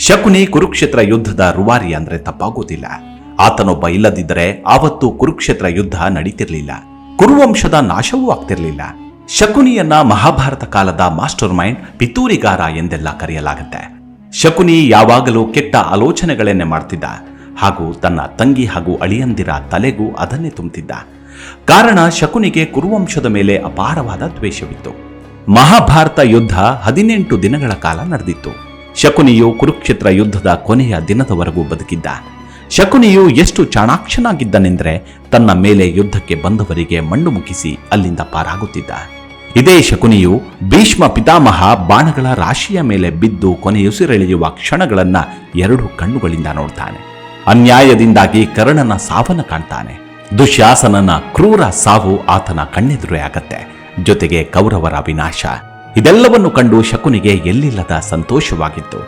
ಶಕುನಿ ಕುರುಕ್ಷೇತ್ರ ಯುದ್ಧದ ರೂವಾರಿ ಅಂದ್ರೆ ತಪ್ಪಾಗೋದಿಲ್ಲ. ಆತನೊಬ್ಬ ಇಲ್ಲದಿದ್ದರೆ ಆವತ್ತು ಕುರುಕ್ಷೇತ್ರ ಯುದ್ಧ ನಡೀತಿರ್ಲಿಲ್ಲ, ಕುರುವಂಶದ ನಾಶವೂ ಆಗ್ತಿರ್ಲಿಲ್ಲ. ಶಕುನಿಯನ್ನ ಮಹಾಭಾರತ ಕಾಲದ ಮಾಸ್ಟರ್ ಮೈಂಡ್, ಪಿತೂರಿಗಾರ ಎಂದೆಲ್ಲ ಕರೆಯಲಾಗುತ್ತೆ. ಶಕುನಿ ಯಾವಾಗಲೂ ಕೆಟ್ಟ ಆಲೋಚನೆಗಳನ್ನೇ ಮಾಡ್ತಿದ್ದ ಹಾಗೂ ತನ್ನ ತಂಗಿ ಹಾಗೂ ಅಳಿಯಂದಿರ ತಲೆಗೂ ಅದನ್ನೇ ತುಂಬುತ್ತಿದ್ದ. ಕಾರಣ ಶಕುನಿಗೆ ಕುರುವಂಶದ ಮೇಲೆ ಅಪಾರವಾದ ದ್ವೇಷವಿತ್ತು. ಮಹಾಭಾರತ ಯುದ್ಧ 18 ದಿನಗಳ ಕಾಲ ನಡೆದಿತ್ತು. ಶಕುನಿಯು ಕುರುಕ್ಷೇತ್ರ ಯುದ್ಧದ ಕೊನೆಯ ದಿನದವರೆಗೂ ಬದುಕಿದ್ದ. ಶಕುನಿಯು ಎಷ್ಟು ಚಾಣಾಕ್ಷನಾಗಿದ್ದನೆಂದರೆ ತನ್ನ ಮೇಲೆ ಯುದ್ಧಕ್ಕೆ ಬಂದವರಿಗೆ ಮಣ್ಣು ಮುಗಿಸಿ ಅಲ್ಲಿಂದ ಪಾರಾಗುತ್ತಿದ್ದ. ಇದೇ ಶಕುನಿಯು ಭೀಷ್ಮ ಪಿತಾಮಹ ಬಾಣಗಳ ರಾಶಿಯ ಮೇಲೆ ಬಿದ್ದು ಕೊನೆಯುಸಿರೆಳೆಯುವ ಕ್ಷಣಗಳನ್ನ 2 ಕಣ್ಣುಗಳಿಂದ ನೋಡ್ತಾನೆ. ಅನ್ಯಾಯದಿಂದಾಗಿ ಕರ್ಣನ ಸಾವನ್ನ ಕಾಣ್ತಾನೆ. ದುಶ್ಯಾಸನನ ಕ್ರೂರ ಸಾವು ಆತನ ಕಣ್ಣೆದುರೇ ಆಗತ್ತೆ. ಜೊತೆಗೆ ಕೌರವರ ವಿನಾಶ. ಇದೆಲ್ಲವನ್ನು ಕಂಡು ಶಕುನಿಗೆ ಎಲ್ಲಿಲ್ಲದ ಸಂತೋಷವಾಗಿತ್ತು.